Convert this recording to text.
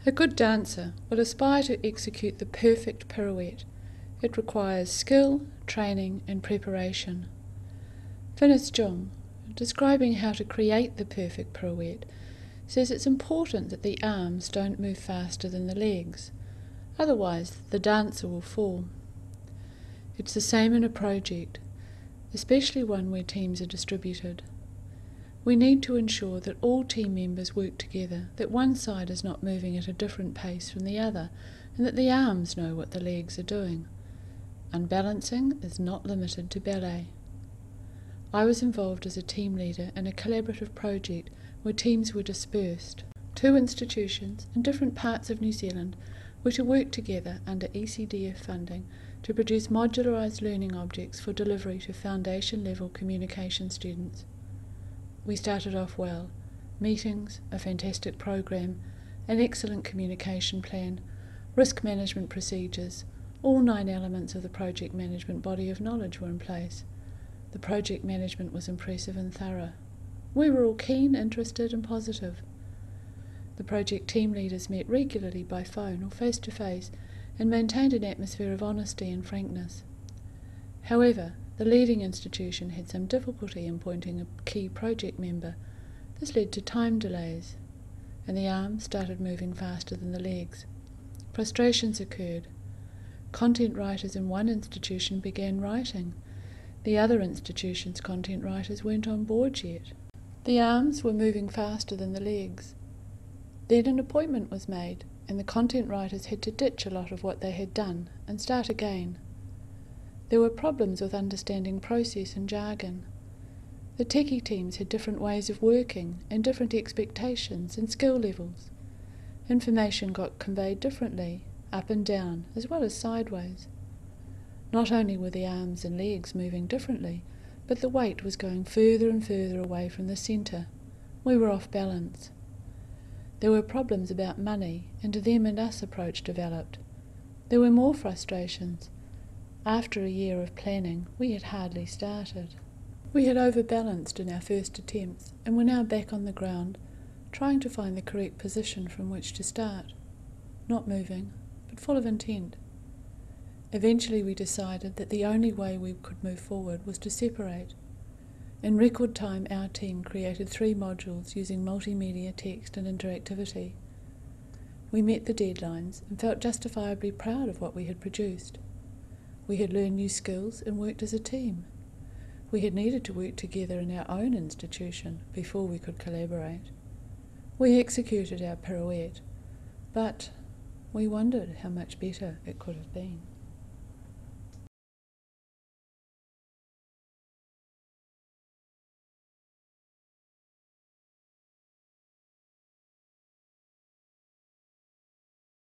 A good dancer will aspire to execute the perfect pirouette. It requires skill, training and preparation. Finis Jung, describing how to create the perfect pirouette, says it's important that the arms don't move faster than the legs, otherwise the dancer will fall. It's the same in a project, especially one where teams are distributed. We need to ensure that all team members work together, that one side is not moving at a different pace from the other, and that the arms know what the legs are doing. Unbalancing is not limited to ballet. I was involved as a team leader in a collaborative project where teams were dispersed. 2 institutions in different parts of New Zealand were to work together under ECDF funding to produce modularised learning objects for delivery to foundation-level communication students. We started off well. Meetings, a fantastic program, an excellent communication plan, risk management procedures, all 9 elements of the project management body of knowledge were in place. The project management was impressive and thorough. We were all keen, interested and positive. The project team leaders met regularly by phone or face-to-face and maintained an atmosphere of honesty and frankness. However, the leading institution had some difficulty in appointing a key project member. This led to time delays, and the arms started moving faster than the legs. Frustrations occurred. Content writers in one institution began writing. The other institution's content writers weren't on board yet. The arms were moving faster than the legs. Then an appointment was made, and the content writers had to ditch a lot of what they had done and start again. There were problems with understanding process and jargon. The techie teams had different ways of working and different expectations and skill levels. Information got conveyed differently, up and down, as well as sideways. Not only were the arms and legs moving differently, but the weight was going further and further away from the centre. We were off balance. There were problems about money, and a them and us approach developed. There were more frustrations. After a year of planning, we had hardly started. We had overbalanced in our first attempts, and were now back on the ground, trying to find the correct position from which to start. Not moving, but full of intent. Eventually we decided that the only way we could move forward was to separate. In record time our team created 3 modules using multimedia, text and interactivity. We met the deadlines and felt justifiably proud of what we had produced. We had learned new skills and worked as a team. We had needed to work together in our own institution before we could collaborate. We executed our pirouette, but we wondered how much better it could have been.